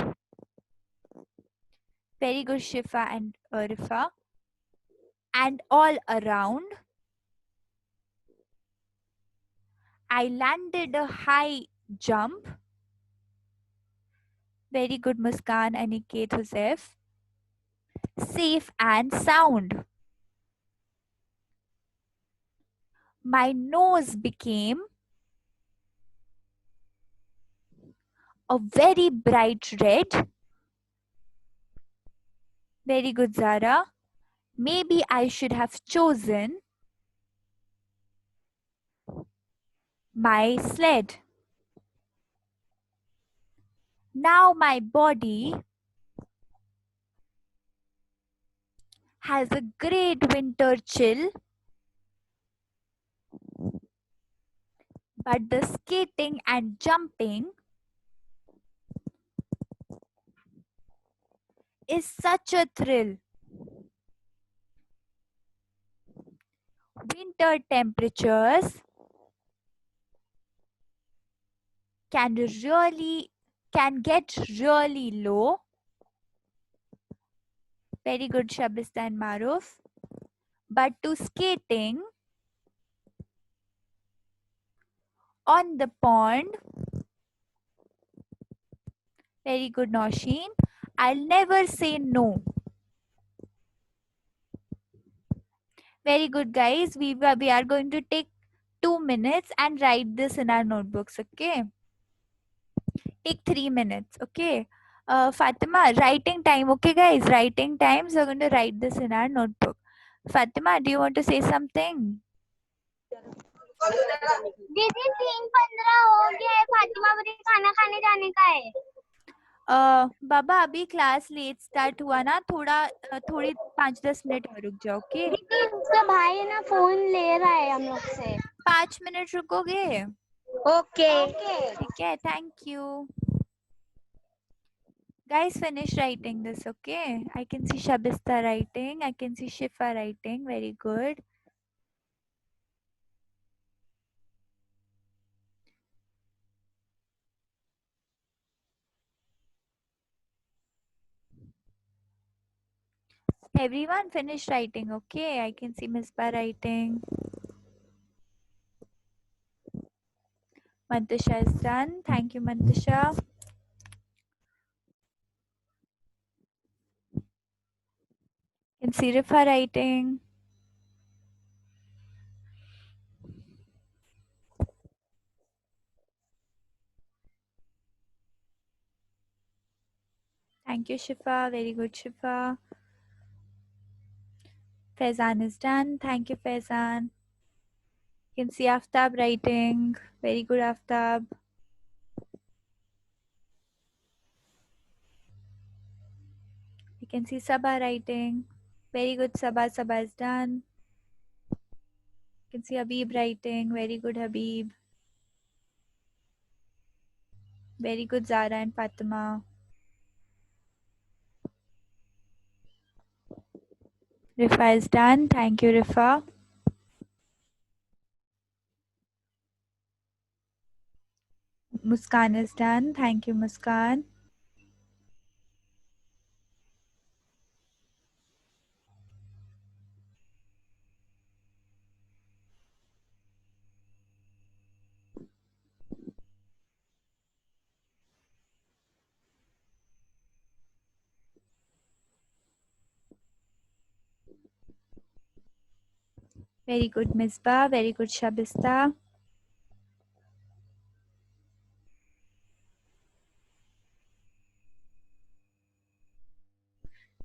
Very good, Shifa and Rifa. And all around, I landed a high jump. Very good, Muskan and Niket Joseph. Safe and sound. My nose became a very bright red. Very good, Zara. Maybe I should have chosen my sled. Now my body has a great winter chill, but the skating and jumping is such a thrill. Winter temperatures can really can get really low. Very good, Shabista and Maruf. But to skating on the pond, very good, Nosheen. I'll never say no. Very good, guys. We are going to take 2 minutes and write this in our notebooks. Okay. Take 3 minutes. Okay. Fatima, writing time. Okay, guys. Writing time. So we're going to write this in our notebook. Fatima, do you want to say something? दीदी 3:15 हो गया है, फातिमा बोली खाना खाने जाने का है। बाबा अभी क्लास लेट स्टार्ट हुआ ना, थोड़ी 5-10 मिनट और रुक जाओ। ओके दीदी उसका भाई ना फोन ले रहा है हम लोग से। 5 मिनट रुकोगे? ओके ठीक है, thank you guys. Finish writing this. Okay, I can see Shabista writing, I can see Shifa writing. Very good. Everyone finish writing. Okay, I can see Misbah writing. Mantasha is done. Thank you, Mantasha. Can see Rifa writing. Thank you, Shifa. Very good, Shifa. Faizan is done. Thank you, Faizan. You can see Aftab writing. Very good, Aftab. You can see Sabah writing. Very good, Sabah. Sabah is done. You can see Habib writing. Very good, Habib. Very good, Zara and Fatima. Rifa is done. Thank you, Rifa. Muskan is done. Thank you, Muskan. Very good, Misbah. Very good, Shabista.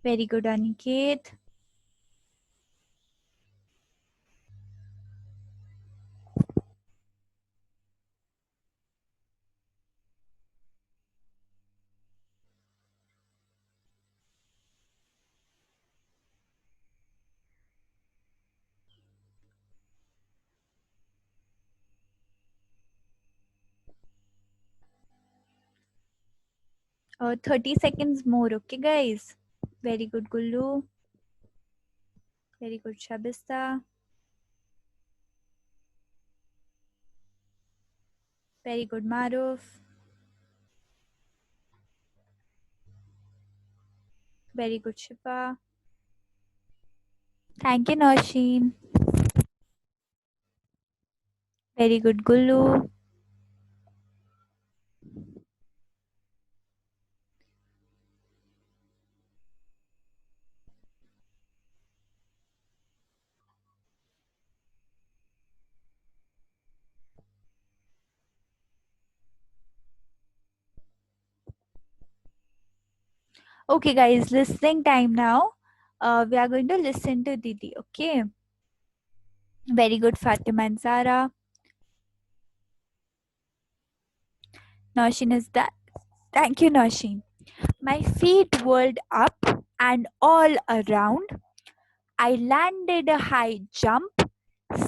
Very good, Aniket. 30 seconds more. Okay, guys. Very good, Gullu. Very good, Shabista. Very good, Maruf. Very good, Shifa. Thank you, Nosheen. Very good, Gullu. Okay, guys, listening time now. We are going to listen to Didi. Okay. Very good, Fatima and Zara. Noshin is that. Thank you, Noshin. My feet whirled up and all around. I landed a high jump,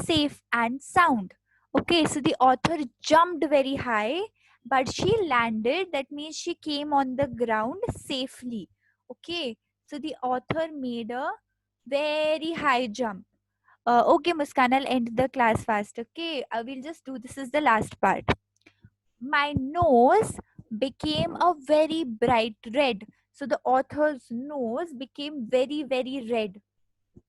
safe and sound. Okay, so the author jumped very high, but she landed. That means she came on the ground safely. Okay, so the author made a very high jump. Okay, Muskan, I'll end the class fast. Okay, I will just do this is the last part. My nose became a very bright red. So the author's nose became very, very red.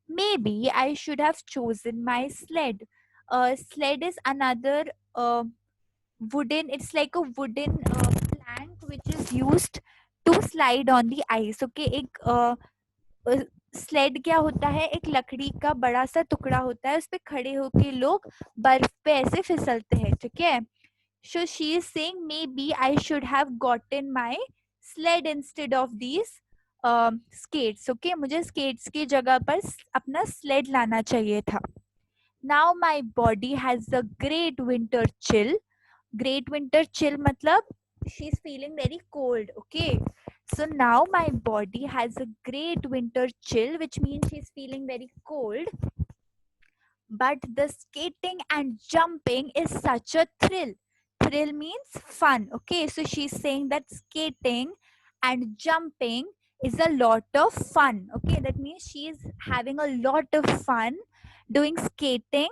Maybe I should have chosen my sled. Sled is another wooden, it's like a wooden plank which is used to slide on the ice. Okay, एक slayed क्या होता है, एक लकड़ी का बड़ा सा टुकड़ा होता है, उस पे खड़े होके लोग बर्फ पे ऐसे फिसलते हैं. ठीक है. So she is saying maybe I should have gotten my sled instead of these skates. Okay, मुझे skates की जगह पर अपना sled लाना चाहिए था. Now my body has a great winter chill. Great winter chill matlab she's feeling very cold. Okay, so now my body has a great winter chill, which means she's feeling very cold. But the skating and jumping is such a thrill. Thrill means fun. Okay, so she's saying that skating and jumping is a lot of fun. Okay, that means she is having a lot of fun doing skating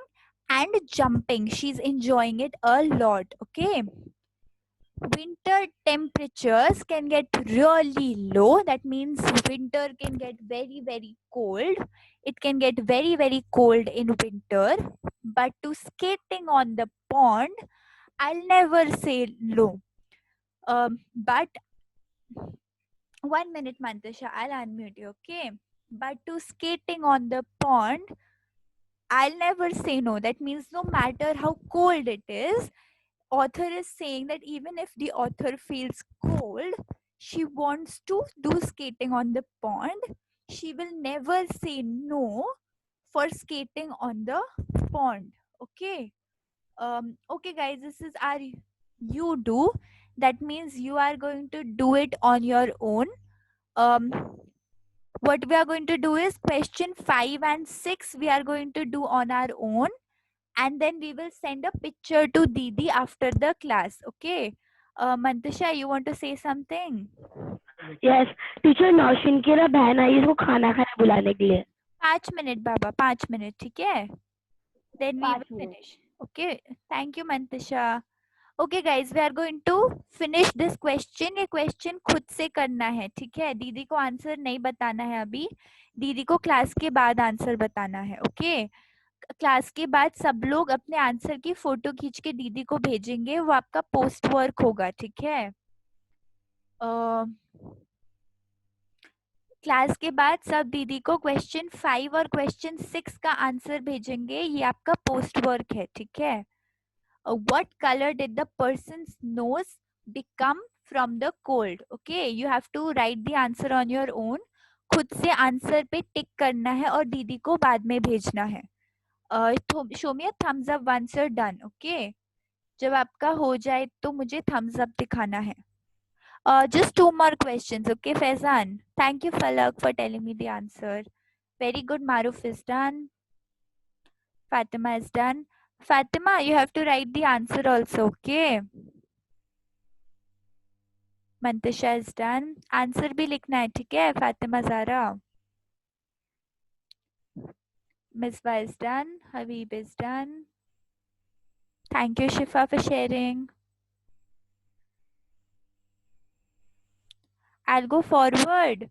and jumping. She's enjoying it a lot. Okay, winter temperatures can get really low. That means winter can get very, very cold. It can get very, very cold in winter. But to skating on the pond, I'll never say low. But 1 minute, Mantasha, I'll unmute you. Okay, but to skating on the pond, I'll never say no. That means no matter how cold it is, author is saying that even if the author feels cold, she wants to do skating on the pond. She will never say no for skating on the pond. Okay. Okay, guys, this is our you do. That means you are going to do it on your own. What we are going to do is question 5 and 6 we are going to do on our own, and then we will send a picture to Didi after the class. Okay. Mantasha, you want to say something? Yes teacher Nausheen की ना बहन आई इसको खाना खाने बुलाने के लिए 5 minute, Baba. 5 minute. ठीक है? Then we 5 will minute. finish. Okay. Thank you, Mantasha. Okay, guys, we are going to finish this question. ये question खुद से करना है. ठीक है? दीदी को आंसर नहीं बताना है अभी. दीदी को क्लास के बाद आंसर बताना है. ओके. क्लास के बाद सब लोग अपने आंसर की फोटो खींच के दीदी को भेजेंगे. वो आपका पोस्ट वर्क होगा. ठीक है? क्लास के बाद सब दीदी को क्वेश्चन 5 और क्वेश्चन 6 का आंसर भेजेंगे. ये आपका पोस्ट वर्क है. ठीक है? What color did the person's nose become from the cold? Okay, you have to write the answer on your own. खुद से आंसर पे टिक करना है और दीदी को बाद में भेजना है. show me a thumbs up once you're done. Okay, जब आपका हो जाए तो मुझे thumbs up दिखाना है. Just 2 more questions. Okay, Faizan. Thank you, Falak, for telling me the answer. Very good. Maruf is done. Fatima is done. Fatima, you have to write the answer also. Okay. Mantasha is done. Answer भी लिखना है. ठीक है? Fatima Zara. Misbah is done. Habib is done. Thank you, Shifa, for sharing. I'll go forward.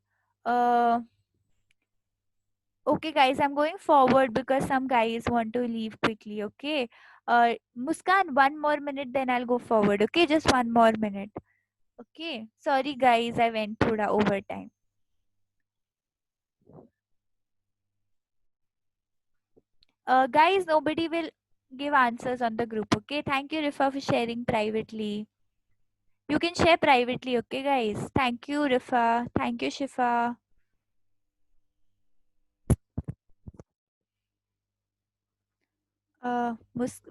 Okay, guys, I'm going forward because some guys want to leave quickly. Okay. Muskan, 1 more minute, then I'll go forward. Okay, just 1 more minute. Okay. Sorry, guys, I went thoda overtime. Guys, nobody will give answers on the group. Okay. Thank you, Rifa, for sharing privately. You can share privately, okay, guys? Thank you, Rifa. Thank you, Shifa.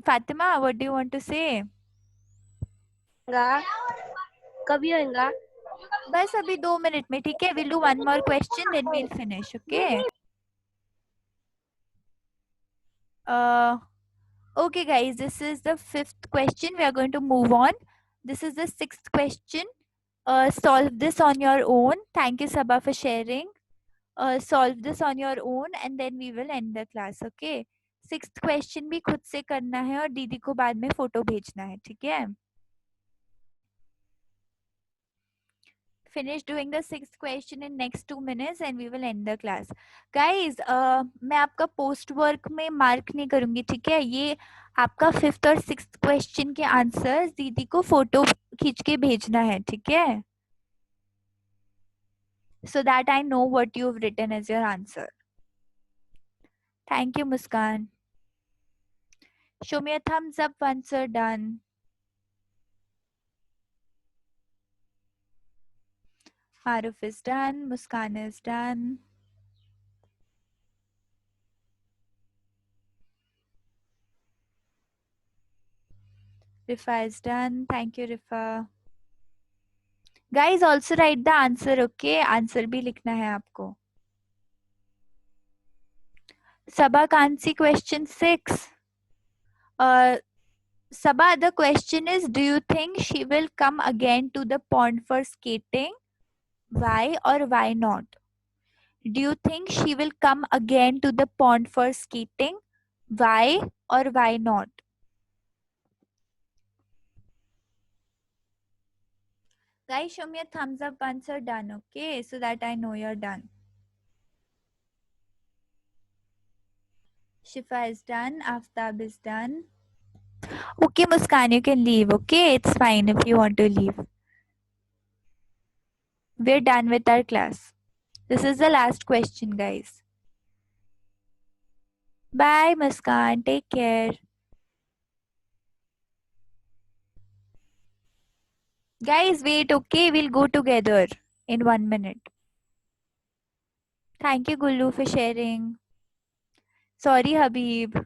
Fatima, what do you want to say? कभी होगा? बस अभी 2 minute में, ठीक है? We'll do one more question, then we'll finish, okay? Okay, guys, this is the 5th question. We are going to move on. This is the 6th question. Solve this on your own. Thank you, Sabha, for sharing. Solve this on your own and then we will end the class, okay? 6th question भी खुद से करना है और दीदी को बाद में फोटो भेजना है, ठीक है? Finish doing the 6th question in next 2 minutes and we will end the class. Guys, मैं आपका post work में mark नहीं करूंगी, ठीक है? ये आपका 5th और 6th question के answers दीदी को फोटो खींच के भेजना है, ठीक है? So that I know what you've written as your answer. Thank you, Muskan. Show me a thumbs up once you're done. Aruf is done. Muskan is done. Rifa is done. Thank you, Rifa. Guys, also write the answer, okay? Answer भी लिखना है आपको. Sabha can't see question 6. Sabha, the question is, do you think she will come again to the pond for skating? Why or why not? Do you think she will come again to the pond for skating? Why or why not? Guys, show me a thumbs up once you're done, okay? So that I know you're done. Shifa is done. Aftab is done. Okay, Muskan, you can leave, okay? It's fine if you want to leave. We're done with our class. This is the last question, guys. Bye, Muskan. Take care. Guys, wait, okay? We'll go together in 1 minute. Thank you, Gullu, for sharing. Sorry, Habib.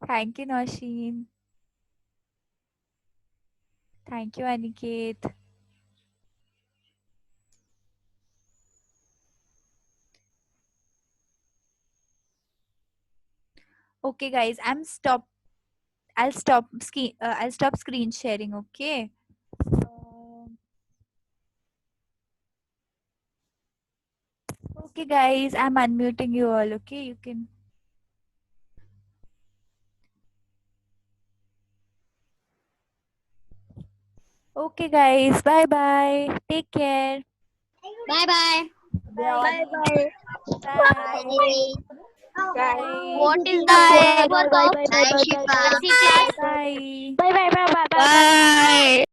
Thank you, Nausheen. Thank you, Aniket. Okay, guys, I'll stop screen sharing, okay? Okay, guys, I'm unmuting you all, okay? You can. Okay, guys, bye-bye. Take care. Bye-bye. Bye. Bye. Bye. Bye. What is Bye, the bye, bye, bye, bye, bye, bye, class? Bye. bye, bye, bye, bye, bye, bye. Bye.